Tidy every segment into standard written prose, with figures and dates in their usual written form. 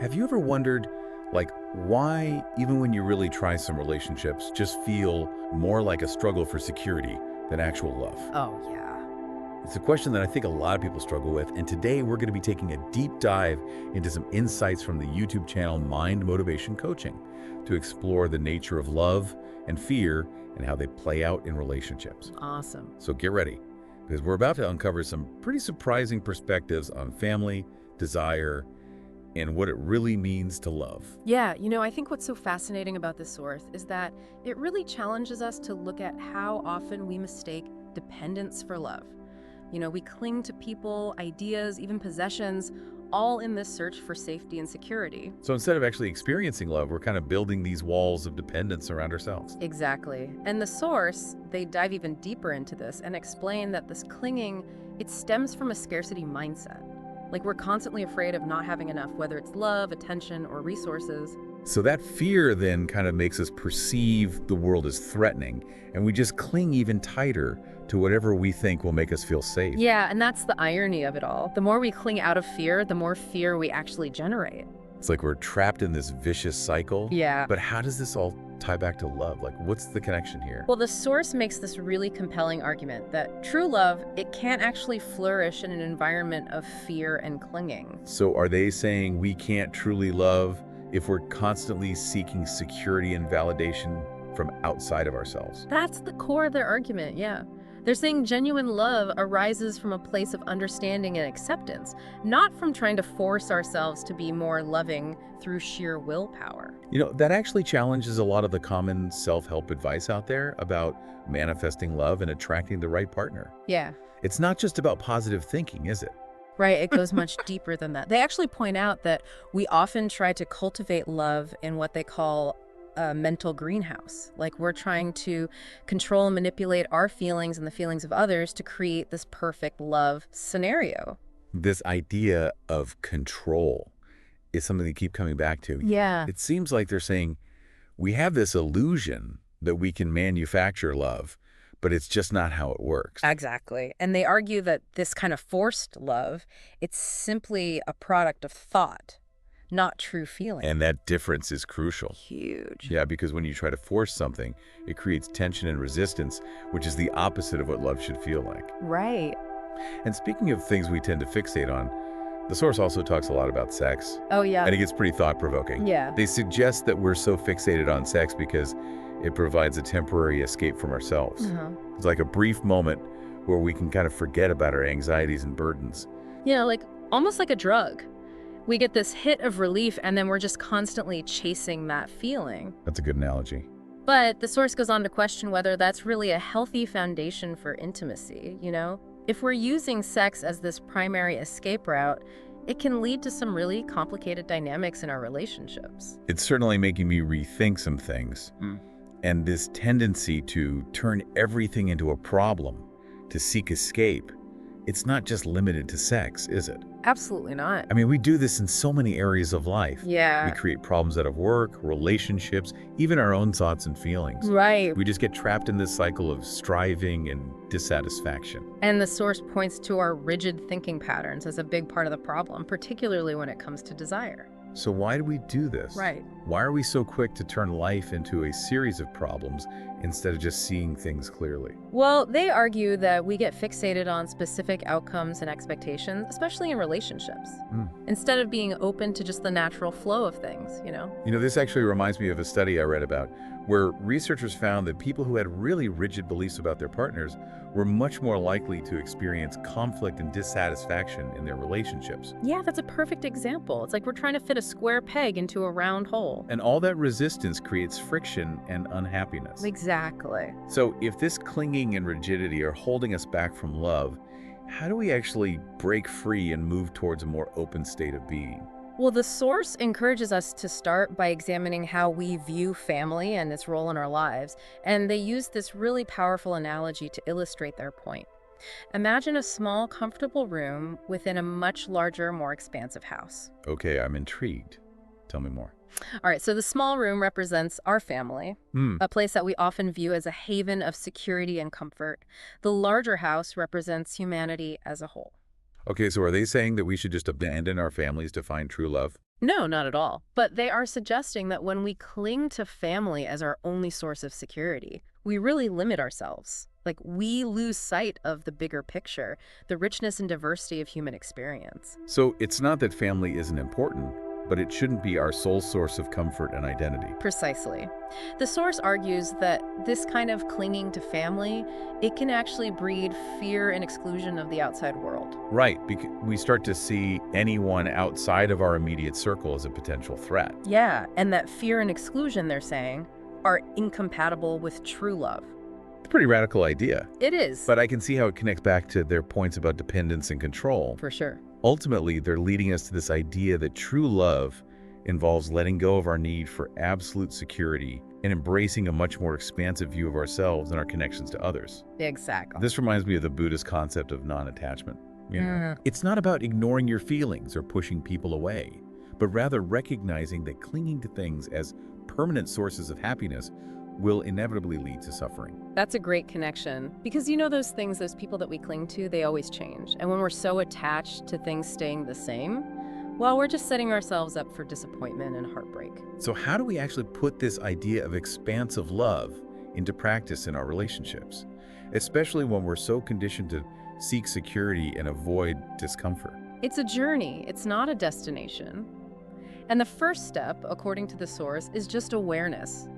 Have you ever wondered, why, even when you really try some relationships, just feel more like a struggle for security than actual love? Oh, yeah. It's a question that I think a lot of people struggle with, and today we're going to be taking a deep dive into some insights from the YouTube channel Mind Motivation Coaching to explore the nature of love and fear and how they play out in relationships. Awesome. So get ready, because we're about to uncover some pretty surprising perspectives on family, desire, and what it really means to love. Yeah, I think what's so fascinating about this source is that it really challenges us to look at how often we mistake dependence for love. We cling to people, ideas, even possessions, all in this search for safety and security. So instead of actually experiencing love, we're kind of building these walls of dependence around ourselves. Exactly. And the source, they dive even deeper into this and explain that this clinging, it stems from a scarcity mindset. Like we're constantly afraid of not having enough, whether it's love, attention, or resources. So that fear then kind of makes us perceive the world as threatening, and we just cling even tighter to whatever we think will make us feel safe. Yeah, and that's the irony of it all. The more we cling out of fear, the more fear we actually generate. It's like we're trapped in this vicious cycle. Yeah. But how does this all tie back to love? What's the connection here? Well, the source makes this really compelling argument that true love, it can't actually flourish in an environment of fear and clinging. So are they saying we can't truly love if we're constantly seeking security and validation from outside of ourselves? That's the core of their argument, yeah. They're saying genuine love arises from a place of understanding and acceptance, not from trying to force ourselves to be more loving through sheer willpower. That actually challenges a lot of the common self-help advice out there about manifesting love and attracting the right partner. Yeah. It's not just about positive thinking, is it? Right, it goes much deeper than that. They actually point out that we often try to cultivate love in what they call a mental greenhouse. Like we're trying to control and manipulate our feelings and the feelings of others to create this perfect love scenario. This idea of control is something they keep coming back to. Yeah. It seems like they're saying we have this illusion that we can manufacture love, but it's just not how it works. Exactly. And they argue that this kind of forced love, it's simply a product of thought, not true feeling. And that difference is crucial. Huge. Yeah, because when you try to force something, it creates tension and resistance, which is the opposite of what love should feel like. Right. And speaking of things we tend to fixate on, the source also talks a lot about sex. Oh, yeah. And it gets pretty thought-provoking. Yeah. They suggest that we're so fixated on sex because it provides a temporary escape from ourselves. It's like a brief moment where we can kind of forget about our anxieties and burdens. Like almost like a drug. We get this hit of relief and then we're just constantly chasing that feeling. That's a good analogy. But the source goes on to question whether that's really a healthy foundation for intimacy, If we're using sex as this primary escape route, it can lead to some really complicated dynamics in our relationships. It's certainly making me rethink some things. And this tendency to turn everything into a problem, to seek escape, it's not just limited to sex, is it? Absolutely not. I mean, we do this in so many areas of life. Yeah. We create problems out of work, relationships, even our own thoughts and feelings. Right. We just get trapped in this cycle of striving and dissatisfaction. And the source points to our rigid thinking patterns as a big part of the problem, particularly when it comes to desire. So why do we do this? Right. Why are we so quick to turn life into a series of problems instead of just seeing things clearly? Well, they argue that we get fixated on specific outcomes and expectations, especially in relationships, instead of being open to just the natural flow of things, This actually reminds me of a study I read about where researchers found that people who had really rigid beliefs about their partners were much more likely to experience conflict and dissatisfaction in their relationships. Yeah, that's a perfect example. It's like we're trying to fit a square peg into a round hole. And all that resistance creates friction and unhappiness. Exactly. So if this clinging and rigidity are holding us back from love, how do we actually break free and move towards a more open state of being? Well, the source encourages us to start by examining how we view family and its role in our lives, and they use this really powerful analogy to illustrate their point. Imagine a small, comfortable room within a much larger, more expansive house. Okay, I'm intrigued. Tell me more. All right, so the small room represents our family, a place that we often view as a haven of security and comfort. The larger house represents humanity as a whole. Okay, so are they saying that we should just abandon our families to find true love? No, not at all. But they are suggesting that when we cling to family as our only source of security, we really limit ourselves. Like, we lose sight of the bigger picture, the richness and diversity of human experience. So it's not that family isn't important, but it shouldn't be our sole source of comfort and identity. Precisely. The source argues that this kind of clinging to family, it can actually breed fear and exclusion of the outside world. Right, because we start to see anyone outside of our immediate circle as a potential threat. Yeah, and that fear and exclusion, they're saying, are incompatible with true love. It's a pretty radical idea, It is. but I can see how it connects back to their points about dependence and control. For sure. Ultimately, they're leading us to this idea that true love involves letting go of our need for absolute security and embracing a much more expansive view of ourselves and our connections to others. Exactly. This reminds me of the Buddhist concept of non-attachment. Yeah. It's not about ignoring your feelings or pushing people away, but rather recognizing that clinging to things as permanent sources of happiness will inevitably lead to suffering. That's a great connection. Because you know those things, those people that we cling to, they always change. And when we're so attached to things staying the same, well, we're just setting ourselves up for disappointment and heartbreak. So how do we actually put this idea of expansive love into practice in our relationships, especially when we're so conditioned to seek security and avoid discomfort? It's a journey, it's not a destination. And the first step, according to the source, is just awareness.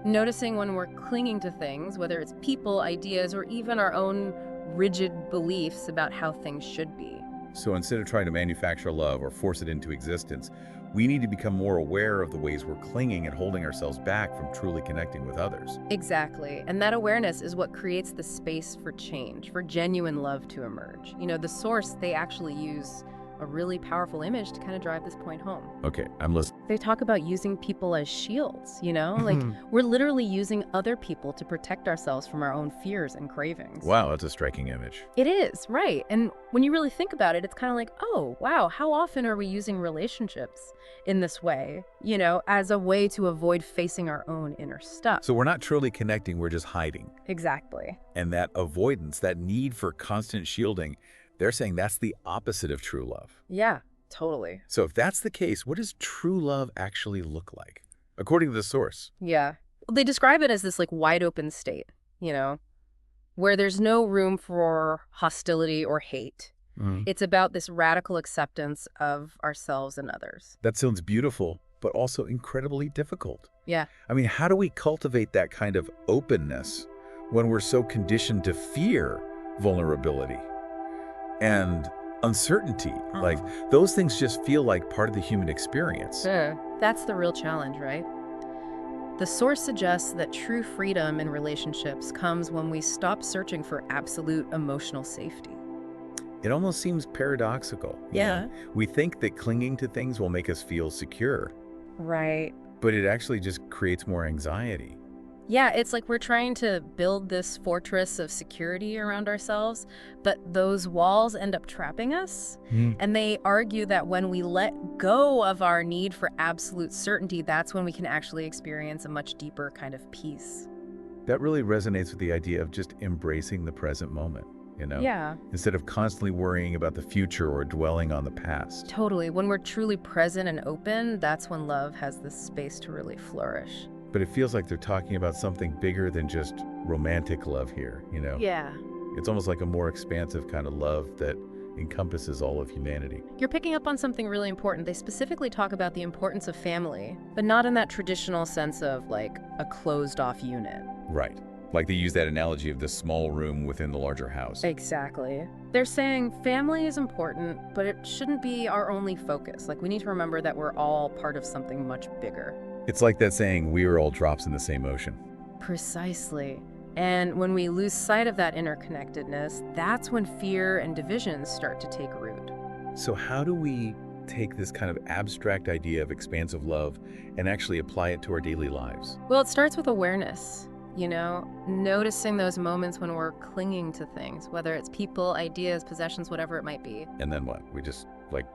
Noticing when we're clinging to things, whether it's people, ideas, or even our own rigid beliefs about how things should be. So instead of trying to manufacture love or force it into existence, we need to become more aware of the ways we're clinging and holding ourselves back from truly connecting with others. Exactly. And that awareness is what creates the space for change, for genuine love to emerge. You know, the source, they actually use a really powerful image to kind of drive this point home. Okay, I'm listening. They talk about using people as shields, you know? Like, we're literally using other people to protect ourselves from our own fears and cravings. Wow, that's a striking image. It is, right. And when you really think about it, it's kind of like, oh, wow, how often are we using relationships in this way, you know, as a way to avoid facing our own inner stuff? So we're not truly connecting, we're just hiding. Exactly. And that avoidance, that need for constant shielding, they're saying that's the opposite of true love. Yeah, totally. So if that's the case, what does true love actually look like, according to the source? Yeah. Well, they describe it as this like wide open state, you know, where there's no room for hostility or hate. It's about this radical acceptance of ourselves and others. That sounds beautiful, but also incredibly difficult. Yeah. I mean, how do we cultivate that kind of openness when we're so conditioned to fear vulnerability and uncertainty? Like, those things just feel like part of the human experience. That's the real challenge, right? The source suggests that true freedom in relationships comes when we stop searching for absolute emotional safety. It almost seems paradoxical. Yeah. We think that clinging to things will make us feel secure, Right. but it actually just creates more anxiety. Yeah, it's like we're trying to build this fortress of security around ourselves, but those walls end up trapping us. And they argue that when we let go of our need for absolute certainty, that's when we can actually experience a much deeper kind of peace. That really resonates with the idea of just embracing the present moment, you know? Yeah, Instead of constantly worrying about the future or dwelling on the past. totally. When we're truly present and open, that's when love has this space to really flourish. But it feels like they're talking about something bigger than just romantic love here, you know? Yeah. It's almost like a more expansive kind of love that encompasses all of humanity. You're picking up on something really important. They specifically talk about the importance of family, but not in that traditional sense of like a closed-off unit. Right. Like they use that analogy of the small room within the larger house. Exactly. They're saying family is important, but it shouldn't be our only focus. Like, we need to remember that we're all part of something much bigger. It's like that saying, we are all drops in the same ocean. Precisely. And when we lose sight of that interconnectedness, that's when fear and divisions start to take root. So how do we take this kind of abstract idea of expansive love and actually apply it to our daily lives? Well, it starts with awareness. You know, noticing those moments when we're clinging to things, whether it's people, ideas, possessions, whatever it might be. And then what? We just, like,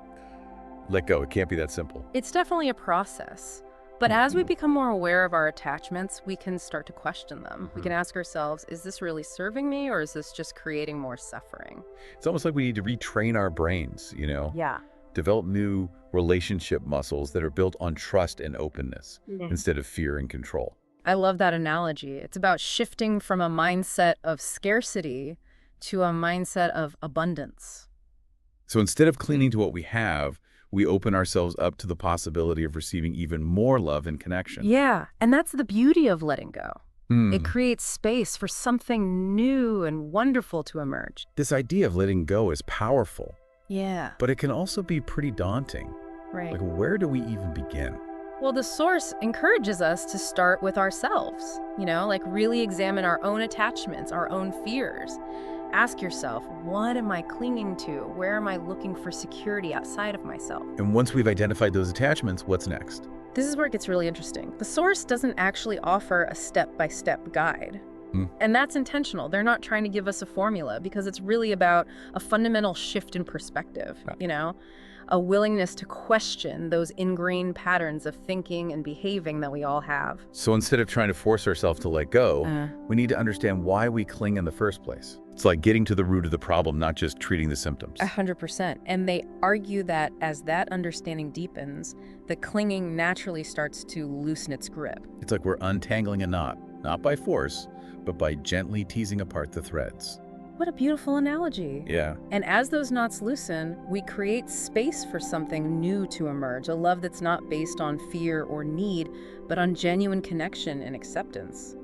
let go. It can't be that simple. It's definitely a process. But as we become more aware of our attachments, we can start to question them. We can ask ourselves, is this really serving me, or is this just creating more suffering? It's almost like we need to retrain our brains, you know? Yeah. develop new relationship muscles that are built on trust and openness Yeah. instead of fear and control. I love that analogy. It's about shifting from a mindset of scarcity to a mindset of abundance. So instead of clinging to what we have, we open ourselves up to the possibility of receiving even more love and connection. Yeah, and that's the beauty of letting go. It Hmm. creates space for something new and wonderful to emerge. This idea of letting go is powerful, Yeah, but it can also be pretty daunting. right. Like, where do we even begin? Well, the source encourages us to start with ourselves, like really examine our own attachments, our own fears. Ask yourself, what am I clinging to? Where am I looking for security outside of myself? And once we've identified those attachments, what's next? This is where it gets really interesting. The source doesn't actually offer a step-by-step guide. Hmm. And that's intentional. They're not trying to give us a formula because it's really about a fundamental shift in perspective, a willingness to question those ingrained patterns of thinking and behaving that we all have. So instead of trying to force ourselves to let go, Uh, we need to understand why we cling in the first place. It's like getting to the root of the problem, not just treating the symptoms. 100%. And they argue that as that understanding deepens, the clinging naturally starts to loosen its grip. It's like we're untangling a knot, not by force, but by gently teasing apart the threads. What a beautiful analogy. Yeah. And as those knots loosen, we create space for something new to emerge, a love that's not based on fear or need, but on genuine connection and acceptance.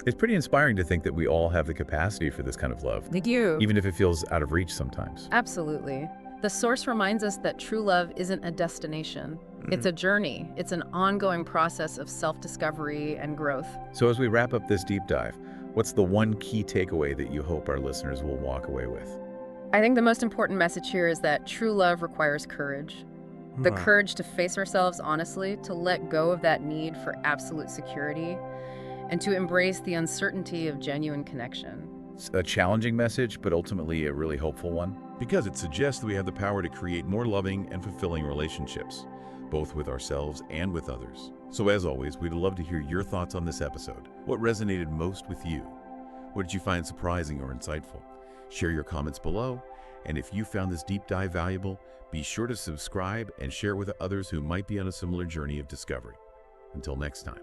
It's pretty inspiring to think that we all have the capacity for this kind of love, They do. even if it feels out of reach sometimes. Absolutely. The source reminds us that true love isn't a destination. It's a journey. It's an ongoing process of self-discovery and growth. So as we wrap up this deep dive, what's the one key takeaway that you hope our listeners will walk away with? I think the most important message here is that true love requires courage. The courage to face ourselves honestly, to let go of that need for absolute security, and to embrace the uncertainty of genuine connection. It's a challenging message, but ultimately a really hopeful one. Because it suggests that we have the power to create more loving and fulfilling relationships, both with ourselves and with others. So as always, we'd love to hear your thoughts on this episode. What resonated most with you? What did you find surprising or insightful? Share your comments below. And if you found this deep dive valuable, be sure to subscribe and share with others who might be on a similar journey of discovery. Until next time.